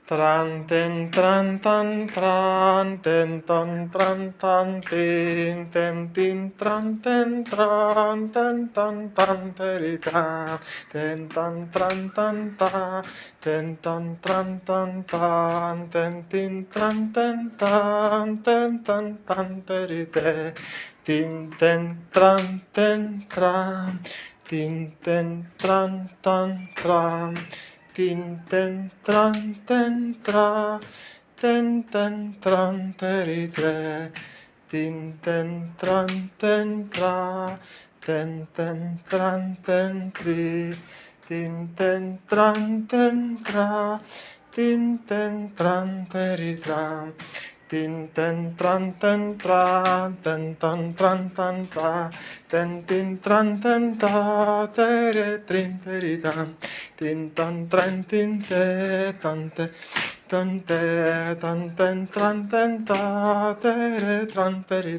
Tran ten tran tan tran ten ton tran tan tin tran ten tan teri ten tan tran tan ta ten ton tran tan tin tran ten tan teri tin tran tin tran tin tran teri tin tran tri tin tran teri tin tran ta tere teri tin te tran ta tere teri